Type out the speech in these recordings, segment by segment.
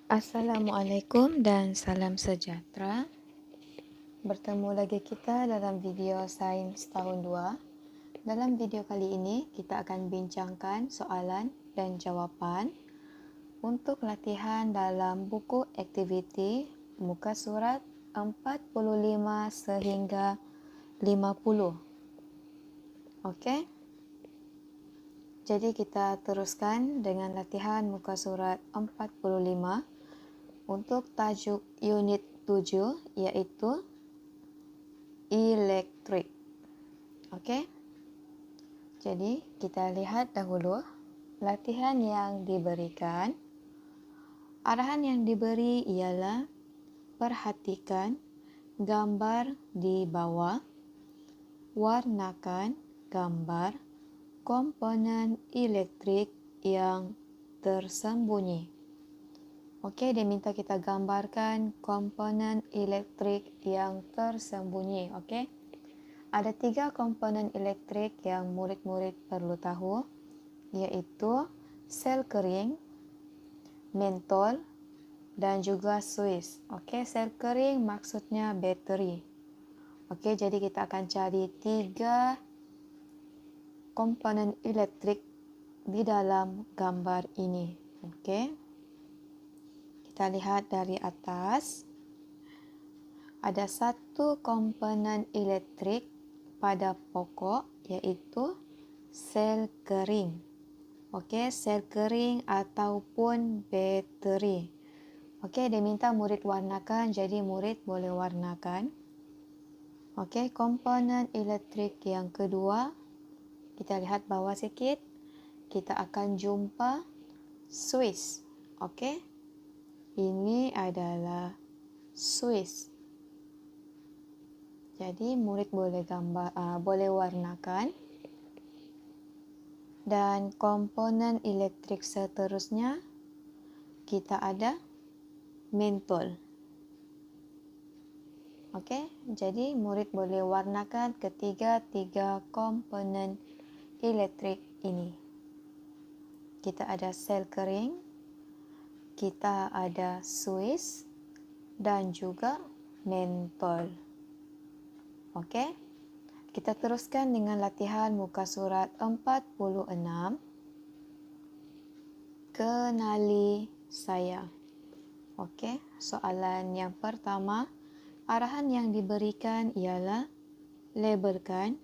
Assalamualaikum dan salam sejahtera. Bertemu lagi kita dalam video Sains Tahun 2. Dalam video kali ini, kita akan bincangkan soalan dan jawapan untuk latihan dalam buku aktiviti muka surat 45 sehingga 50. Okey? Jadi kita teruskan dengan latihan muka surat 45 untuk tajuk unit 7 iaitu elektrik. Okey. Jadi kita lihat dahulu latihan yang diberikan. Arahan yang diberi ialah perhatikan gambar di bawah, warnakan gambar komponen elektrik yang tersembunyi. Okey, dia minta kita gambarkan komponen elektrik yang tersembunyi. Okey. Ada 3 komponen elektrik yang murid-murid perlu tahu, iaitu sel kering, mentol dan juga suis. Okey, sel kering maksudnya bateri. Okey, jadi kita akan cari 3 komponen elektrik di dalam gambar ini. Okey. Kita lihat dari atas, ada satu komponen elektrik pada pokok iaitu sel kering. Okey, sel kering ataupun bateri. Okey, dia minta murid warnakan, jadi murid boleh warnakan. Okey, komponen elektrik yang kedua, kita lihat bawah sikit, kita akan jumpa suis. Okey. Ini adalah suis. Jadi murid boleh warnakan. Dan komponen elektrik seterusnya kita ada mentol. Okey, jadi murid boleh warnakan ketiga-tiga komponen elektrik ini. Kita ada sel kering, kita ada suis dan juga mentol. Okey. Kita teruskan dengan latihan muka surat 46. Kenali saya. Okey, soalan yang pertama, arahan yang diberikan ialah labelkan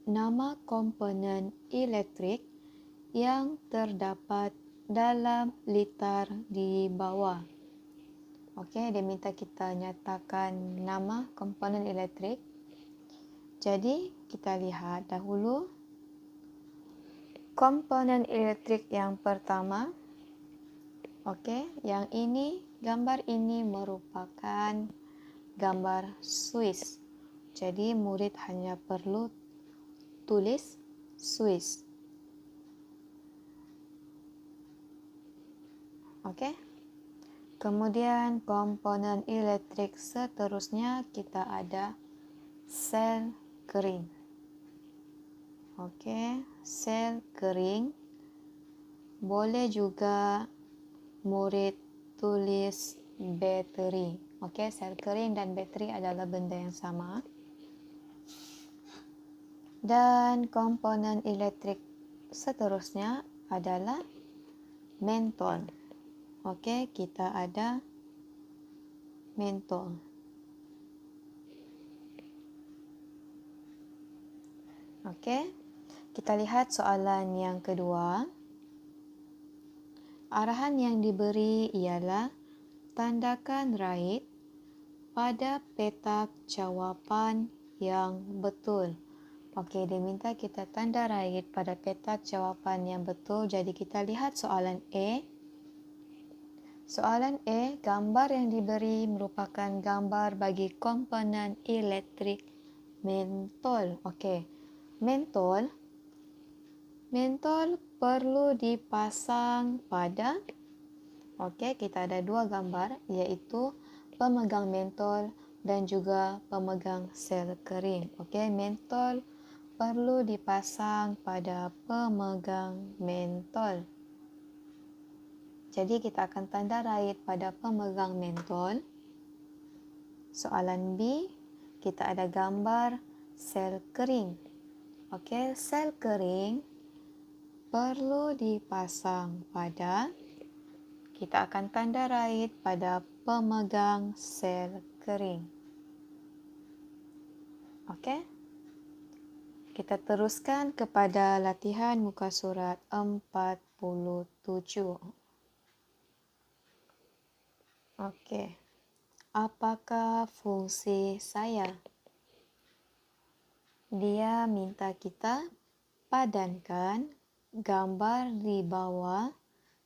nama komponen elektrik yang terdapat dalam litar di bawah. Okey, dia minta kita nyatakan nama komponen elektrik. Jadi, kita lihat dahulu komponen elektrik yang pertama. Okey, yang ini, gambar ini merupakan gambar suis. Jadi, murid hanya perlu tulis suis. Okey. Kemudian komponen elektrik seterusnya kita ada sel kering. Okey, sel kering. Boleh juga murid tulis bateri. Okey, sel kering dan bateri adalah benda yang sama. Dan komponen elektrik seterusnya adalah mentol. Okey, kita ada mentol. Okey, kita lihat soalan yang kedua. Arahan yang diberi ialah tandakan right pada petak jawapan yang betul. Okey, dia minta kita tanda right pada petak jawapan yang betul. Jadi kita lihat soalan A. Soalan A, gambar yang diberi merupakan gambar bagi komponen elektrik mentol. Okey, mentol perlu dipasang pada, okey, kita ada 2 gambar iaitu pemegang mentol dan juga pemegang sel kering. Okey, mentol perlu dipasang pada pemegang mentol. Jadi kita akan tanda raih pada pemegang mentol. Soalan B, kita ada gambar sel kering. Okey, sel kering perlu dipasang pada, kita akan tanda raih pada pemegang sel kering. Okey. Kita teruskan kepada latihan muka surat 47. Okey. Apakah fungsi saya? Dia minta kita padankan gambar di bawah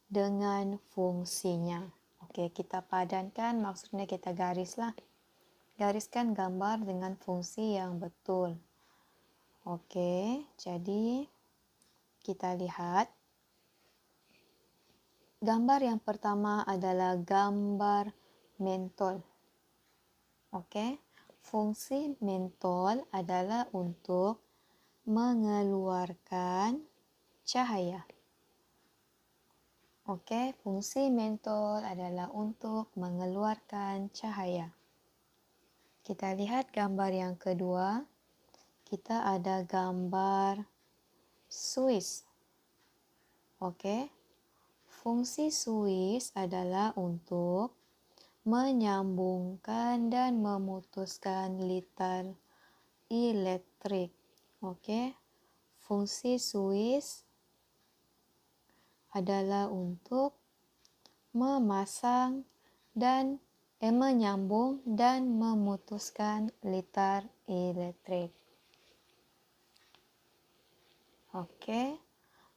dengan fungsinya. Okey, kita padankan maksudnya kita garislah. Gariskan gambar dengan fungsi yang betul. Okey, jadi kita lihat. Gambar yang pertama adalah gambar mentol. Okey, fungsi mentol adalah untuk mengeluarkan cahaya. Okey, fungsi mentol adalah untuk mengeluarkan cahaya. Kita lihat gambar yang kedua. Kita ada gambar suis. Okey, fungsi suis adalah untuk menyambungkan dan memutuskan litar elektrik. Okey, fungsi suis adalah untuk memasang dan menyambung dan memutuskan litar elektrik. Okey,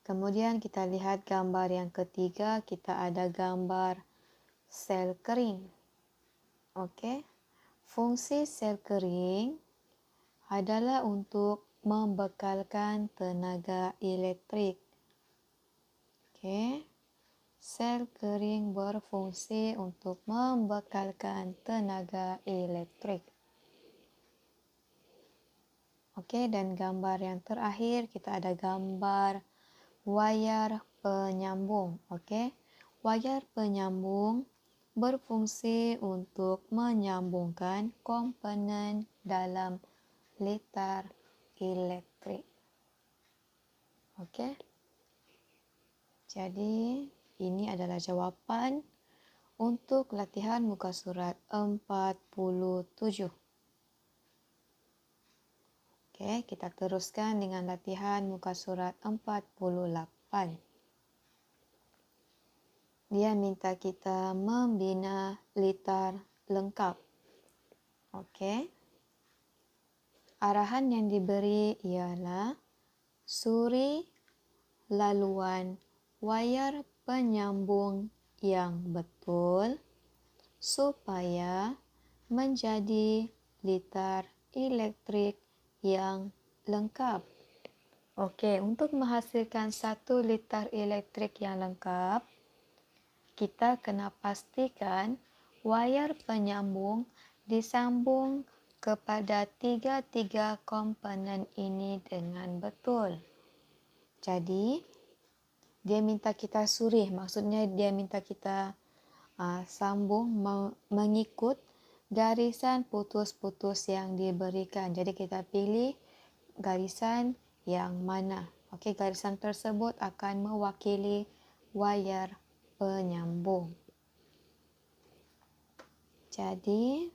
kemudian kita lihat gambar yang ketiga, kita ada gambar sel kering. Okey, fungsi sel kering adalah untuk membekalkan tenaga elektrik. Okey, sel kering berfungsi untuk membekalkan tenaga elektrik. Okey, dan gambar yang terakhir kita ada gambar wayar penyambung. Okey, wayar penyambung berfungsi untuk menyambungkan komponen dalam litar elektrik. Okey. Jadi, ini adalah jawapan untuk latihan muka surat 47. Okey, kita teruskan dengan latihan muka surat 48. Dia minta kita membina litar lengkap. Okey. Arahan yang diberi ialah suri laluan wayar penyambung yang betul supaya menjadi litar elektrik yang lengkap. Okey, untuk menghasilkan satu litar elektrik yang lengkap, kita kena pastikan wayar penyambung disambung kepada tiga-tiga komponen ini dengan betul. Jadi, dia minta kita suri, maksudnya dia minta kita sambung mengikut garisan putus-putus yang diberikan. Jadi, kita pilih garisan yang mana. Okey, garisan tersebut akan mewakili wayar penyambung. Jadi,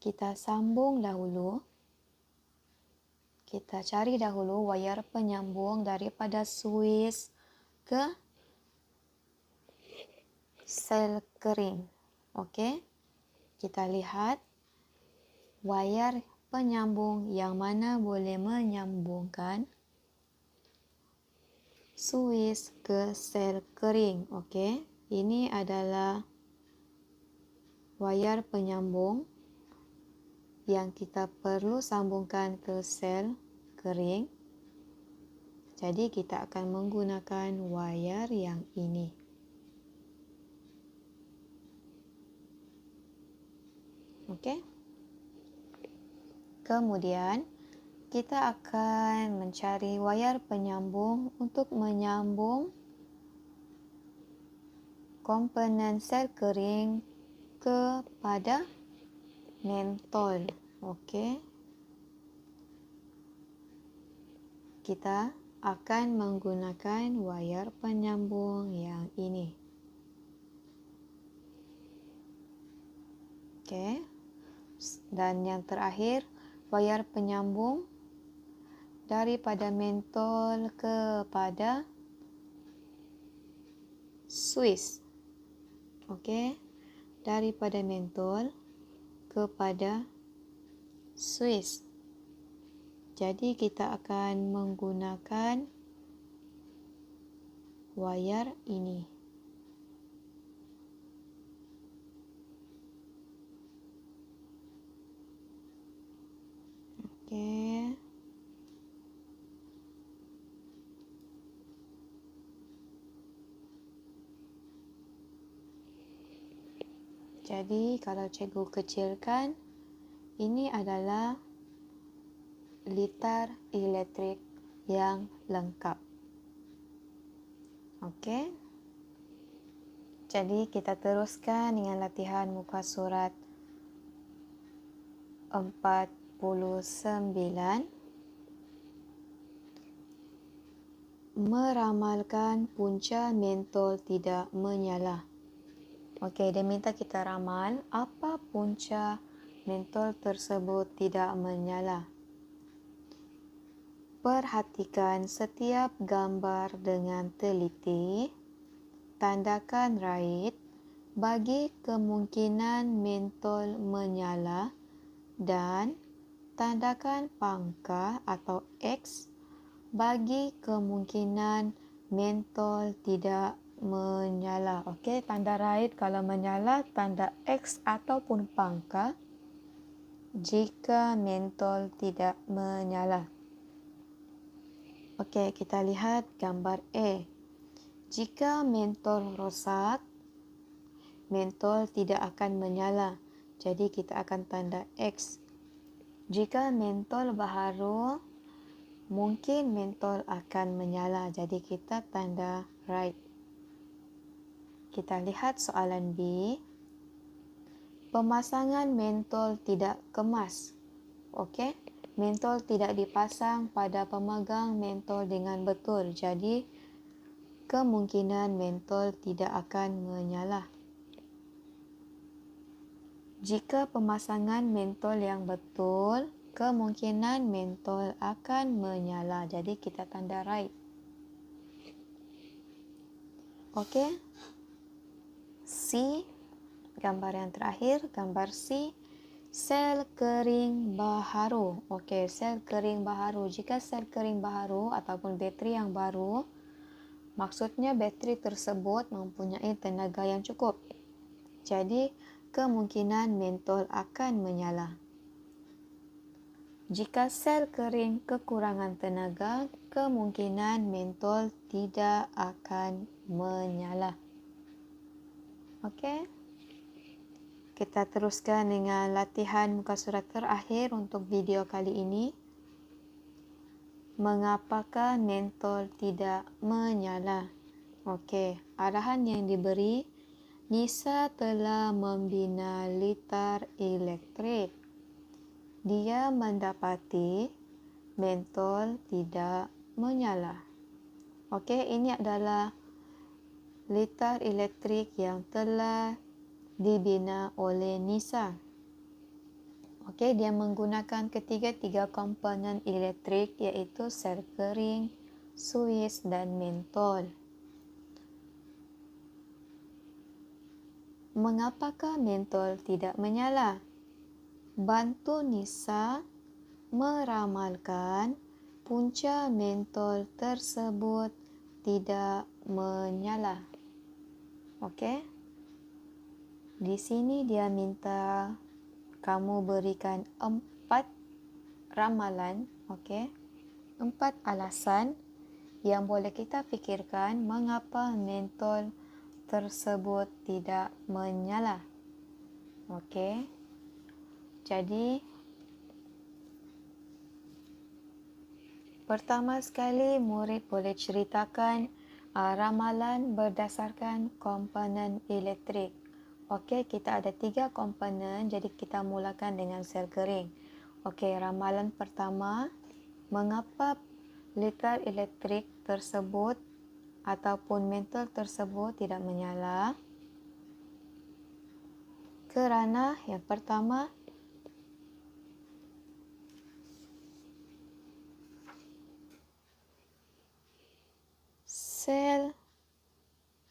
kita sambung dahulu. Kita cari dahulu wayar penyambung daripada suis ke sel kering. Okey, kita lihat wayar penyambung yang mana boleh menyambungkan suis ke sel kering. Okey, ini adalah wayar penyambung yang kita perlu sambungkan ke sel kering. Jadi kita akan menggunakan wayar yang ini. Okey. Kemudian kita akan mencari wayar penyambung untuk menyambung komponen sel kering kepada mentol. Okey. Kita akan menggunakan wayar penyambung yang ini. Okey. Dan yang terakhir, wayar penyambung daripada mentol kepada Swiss. Okey. Daripada mentol kepada Swiss. Jadi kita akan menggunakan wayar ini. Okey. Jadi kalau cikgu kecilkan, ini adalah litar elektrik yang lengkap. Okey. Jadi kita teruskan dengan latihan muka surat 49. Meramalkan punca mentol tidak menyala. Okey, dia minta kita ramal apa punca mentol tersebut tidak menyala. Perhatikan setiap gambar dengan teliti. Tandakan raid bagi kemungkinan mentol menyala dan tandakan pangkah atau X bagi kemungkinan mentol tidak menyala. Okey, tanda raid kalau menyala, tanda X ataupun pangkah jika mentol tidak menyala. Okey, kita lihat gambar A. Jika mentol rosak, mentol tidak akan menyala. Jadi kita akan tanda X. Jika mentol baharu, mungkin mentol akan menyala. Jadi kita tanda right. Kita lihat soalan B. Pemasangan mentol tidak kemas. Okey. Mentol tidak dipasang pada pemegang mentol dengan betul. Jadi, kemungkinan mentol tidak akan menyala. Jika pemasangan mentol yang betul, kemungkinan mentol akan menyala. Jadi, kita tanda right. Okey. C, gambar yang terakhir, gambar C. Sel kering baharu. Okey, sel kering baharu. Jika sel kering baharu ataupun bateri yang baru, maksudnya bateri tersebut mempunyai tenaga yang cukup. Jadi, kemungkinan mentol akan menyala. Jika sel kering kekurangan tenaga, kemungkinan mentol tidak akan menyala. Okey. Kita teruskan dengan latihan muka surat terakhir untuk video kali ini. Mengapakah mentol tidak menyala? Okey, arahan yang diberi, Nisa telah membina litar elektrik. Dia mendapati mentol tidak menyala. Okey, ini adalah litar elektrik yang telah dibina oleh Nisa. Okey, dia menggunakan ketiga-tiga komponen elektrik iaitu sel kering, Swiss dan mentol. Mengapakah mentol tidak menyala? Bantu Nisa meramalkan punca mentol tersebut tidak menyala. Okey. Di sini dia minta kamu berikan 4 ramalan, okey. 4 alasan yang boleh kita fikirkan mengapa mentol tersebut tidak menyala. Okey. Jadi, pertama sekali murid boleh ceritakan Ramalan berdasarkan komponen elektrik. Okey, kita ada 3 komponen, jadi kita mulakan dengan sel kering. Okey, ramalan pertama, mengapa liter elektrik tersebut ataupun mentol tersebut tidak menyala? Kerana yang pertama, sel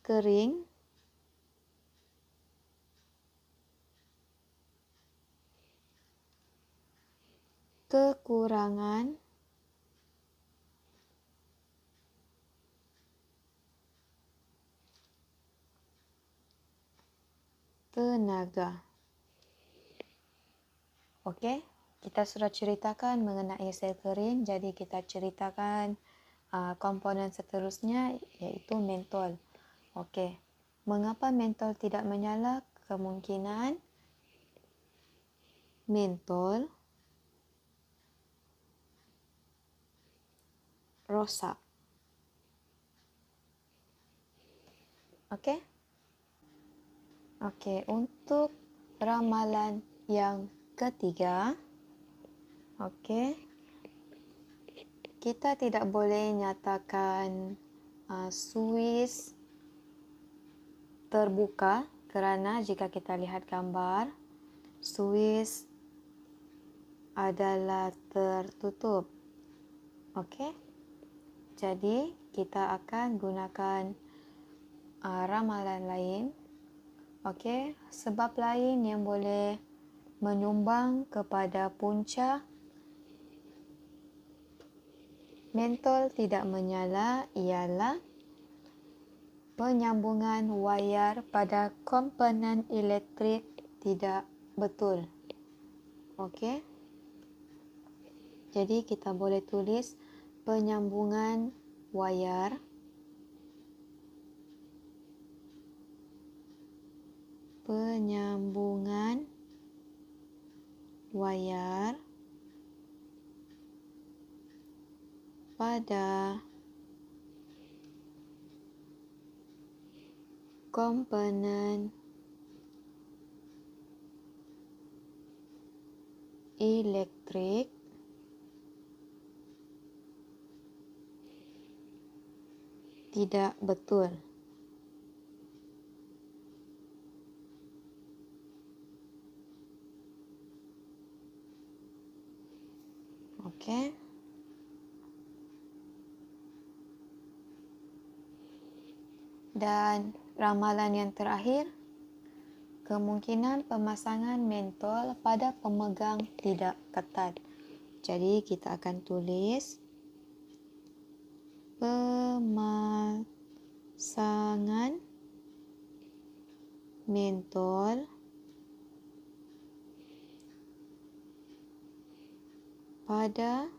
kering kekurangan tenaga. Okey, kita sudah ceritakan mengenai sel kering, jadi kita ceritakan komponen seterusnya iaitu mentol. Okey, mengapa mentol tidak menyala? Kemungkinan mentol rosak. Okey? Okey, untuk ramalan yang ketiga, okey, kita tidak boleh nyatakan suis terbuka kerana jika kita lihat gambar, suis adalah tertutup. Okey? Jadi, kita akan gunakan ramalan lain. Okey, sebab lain yang boleh menyumbang kepada punca mentol tidak menyala ialah penyambungan wayar pada komponen elektrik tidak betul. Okey. Jadi kita boleh tulis penyambungan wayar pada komponen elektrik tidak betul. Okey. Dan ramalan yang terakhir, kemungkinan pemasangan mentol pada pemegang tidak ketat. Jadi kita akan tulis pemasangan mentol pada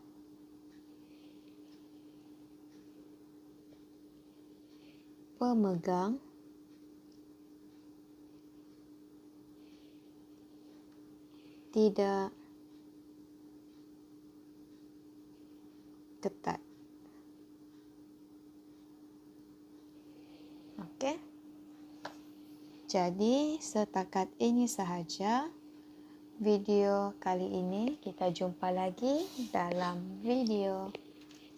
pemegang tidak ketat. Okey. Jadi setakat ini sahaja video kali ini. Kita jumpa lagi dalam video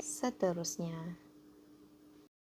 seterusnya.